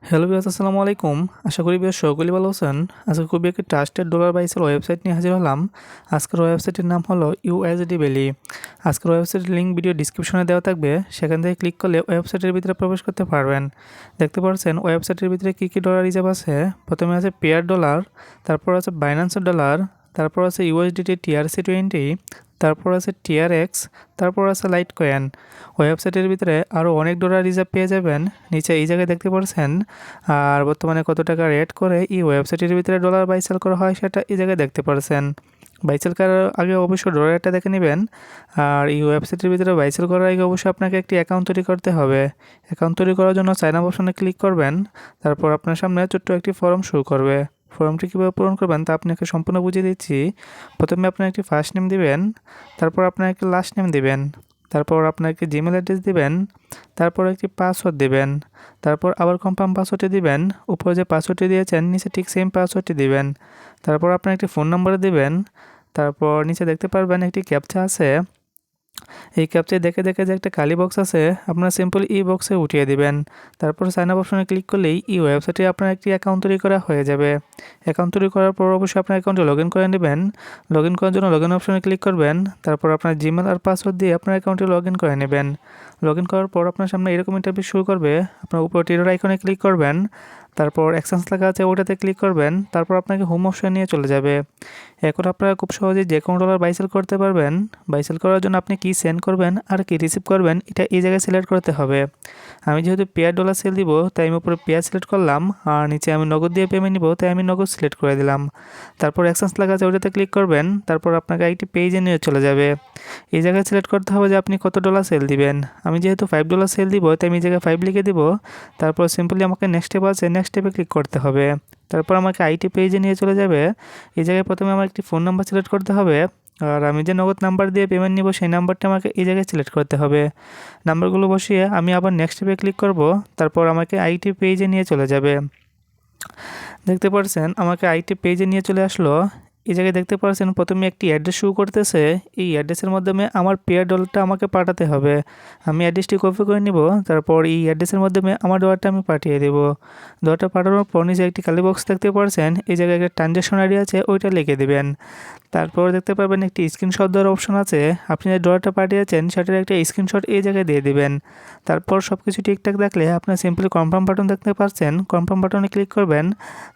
Hello viewers, আসসালামু আলাইকুম। আশা করি ভিউয়ার্স সকলেই ভালো আছেন। আজকে খুবই একটি ট্রাস্টেড ডলার বাইসেল ওয়েবসাইট নিয়ে হাজির হলাম। আজকের ওয়েবসাইটের নাম হলো ইউএসডি ভ্যালি। আজকের ওয়েবসাইটের লিঙ্ক ভিডিও ডিসক্রিপশনে দেওয়া থাকবে, সেখান থেকে ক্লিক করলে ওয়েবসাইটের ভিতরে প্রবেশ করতে পারবেন। দেখতে পাচ্ছেন ওয়েবসাইটের ভিতরে কী কী ডলার রিজার্ভ আছে। প্রথমে আছে পেয়ার ডলার, তারপর আছে বাইন্যান্সের ডলার, তারপর আছে ইউএসডিটি TRC20, তারপর আছে TRX, তারপর আছে লাইট কয়েন। ওয়েবসাইটের ভিতরে আরও অনেক ডলার রিজার্ভ পেয়ে যাবেন। নিচে এই জায়গায় দেখতে পাচ্ছেন আর বর্তমানে কত টাকা রেট করে এই ওয়েবসাইটের ভিতরে ডলার বাই সেল করা হয় সেটা এই জায়গায় দেখতে পাচ্ছেন। বাই সেল করার আগে অবশ্যই ডলার রেটটা দেখে নেবেন। আর এই ওয়েবসাইটের ভিতরে বাই সেল করার আগে অবশ্যই আপনাকে একটি অ্যাকাউন্ট তৈরি করতে হবে। অ্যাকাউন্ট তৈরি করার জন্য সাইন আপ অপশনে ক্লিক করবেন। তারপর আপনার সামনে ছোট্ট একটি ফর্ম শো করবে। ফর্মটি কীভাবে পূরণ করবেন তা আপনাকে সম্পূর্ণ বুঝিয়ে দিচ্ছি। প্রথমে আপনার একটি ফার্স্ট নেম দিবেন, তারপর আপনার একটি লাস্ট নেম দিবেন, তারপর আপনার একটি জিমেল অ্যাড্রেস দিবেন, তারপর একটি পাসওয়ার্ড দিবেন, তারপর আবার কনফার্ম পাসওয়ার্ডটি দিবেন। উপরে যে পাসওয়ার্ডটি দিয়েছেন নিচে ঠিক সেম পাসওয়ার্ডটি দিবেন। তারপর আপনার একটি ফোন নাম্বার দিবেন। তারপর নিচে দেখতে পারবেন একটি ক্যাপচা আছে। এই ক্যাপচায় দেখে দেখে যে একটা কালি বক্স আছে, আপনারা সিম্পল এই বক্সে উঠিয়ে দিবেন। তারপর সাইন আপ অপশনে ক্লিক করলেই এই ওয়েবসাইটে আপনার একটি অ্যাকাউন্ট তৈরি করা হয়ে যাবে। অ্যাকাউন্ট তৈরি করার পর অবশ্যই আপনার অ্যাকাউন্টে লগ ইন করে নেবেন। লগ ইন করার জন্য লগ ইন অপশনে ক্লিক করবেন। তারপর আপনার জিমেল আর পাসওয়ার্ড দিয়ে আপনার অ্যাকাউন্টে লগ ইন করে নেবেন। লগ ইন করার পর আপনার সামনে এরকম ইন্টারফেস শুরু করবে। আপনার উপর টিরোর আইকনে ক্লিক করবেন। তারপর এক্সচেঞ্জ লেখা আছে ওটাতে ক্লিক করবেন। তারপর আপনাকে হোম অপশনে নিয়ে চলে যাবে। এখন আপনারা খুব সহজেই যে কোনো ডলার বাই সেল করতে পারবেন। বাই সেল করার জন্য আপনি কি সেন্ড করবেন আর কি রিসিভ করবেন এটা এই জায়গায় সিলেক্ট করতে হবে। আমি যেহেতু পেয়ার ডলার সেল দিব তাই আমি উপরে পেয়ার সিলেক্ট করলাম, আর নিচে আমি নগদ দিয়ে পেমেন্ট নিব তাই আমি নগদ সিলেক্ট করে দিলাম। তারপর এক্সচেঞ্জ লেখা আছে ওটাতে ক্লিক করবেন। তারপর আপনাকে একটি পেজে নিয়ে চলে যাবে। এই জায়গায় সিলেক্ট করতে হবে যে আপনি কত ডলার সেল দিবেন। আমি যেহেতু $5 সেল দিব তাই আমি এই জায়গায় 5 লিখে দিব। তারপর সিম্পলি আমাকে নেক্সট স্টেপ আছে, নেক্সট স্টেপে ক্লিক করতে হবে। তারপর আমাকে আইটি পেজে নিয়ে চলে যাবে। এই জায়গায় প্রথমে আমার একটি ফোন নাম্বার সিলেক্ট করতে হবে, আর আমি যে নগদ নাম্বার দিয়ে পেমেন্ট নিব সেই নাম্বারটা আমাকে এই জায়গায় সিলেক্ট করতে হবে। নাম্বারগুলো বসিয়ে আমি আবার নেক্সট স্টেপে ক্লিক করব। তারপর আমাকে আইটি পেজে নিয়ে চলে যাবে। দেখতে পাচ্ছেন আমাকে আইটি পেজে নিয়ে চলে আসলো। এই জায়গায় দেখতে পাচ্ছেন প্রথমে একটি অ্যাড্রেস শো করতেছে। এই অ্যাড্রেসের মাধ্যমে আমার পেয়ার ডলারটা আমাকে পাঠাতে হবে। আমি অ্যাড্রেসটি কপি করে নিব। তারপর এই অ্যাড্রেসের মাধ্যমে আমার ডলারটা আমি পাঠিয়ে দেব। ডলারটা পাঠানোর পর নিচে একটি কালি বক্স দেখতে পাচ্ছেন, এই জায়গায় একটা ট্রানজ্যাকশন আইডি আছে ওইটা লিখে দেবেন। তারপর দেখতে পারবেন একটি স্ক্রিনশট দেওয়ার অপশন আছে। আপনি যে ডলারটা পাঠিয়েছেন সেটার একটা স্ক্রিনশট এই জায়গায় দিয়ে দিবেন। তারপর সব কিছু ঠিকঠাক থাকলে আপনার সিম্পলি কনফার্ম বাটন দেখতে পাচ্ছেন, কনফার্ম বাটনে ক্লিক করবেন।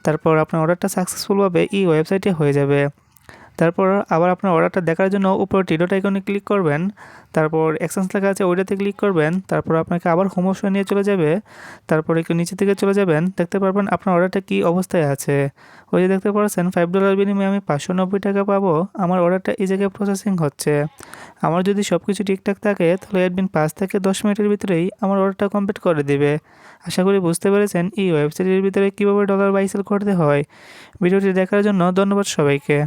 তারপর আপনার অর্ডারটা সাকসেসফুলভাবে এই ওয়েবসাইটে হয়ে যাবে। তারপর আবার আপনার অর্ডারটা দেখার জন্য উপরে টিডোট আইকনে ক্লিক করবেন। তারপর এক্সচেঞ্জ লেখা আছে ওইটাতে ক্লিক করবেন। তারপর আপনাকে আবার হোম অপশনে নিয়ে চলে যাবে। তারপর একটু নিচে থেকে চলে যাবেন, দেখতে পারবেন আপনার অর্ডারটা কী অবস্থায় আছে। ওই যে দেখতে পাচ্ছেন $5 বিনিময়ে আমি 590 টাকা পাবো। আমার অর্ডারটা এই জায়গায় প্রসেসিং হচ্ছে। আমার যদি সব কিছু ঠিকঠাক থাকে তাহলে অ্যাডমিন 5 থেকে 10 মিনিটের ভিতরেই আমার অর্ডারটা কমপ্লিট করে দেবে। আশা করি বুঝতে পেরেছেন এই ওয়েবসাইটের ভিতরে কীভাবে ডলার বাই সেল করতে হয়। ভিডিওটি দেখার জন্য ধন্যবাদ সবাইকে।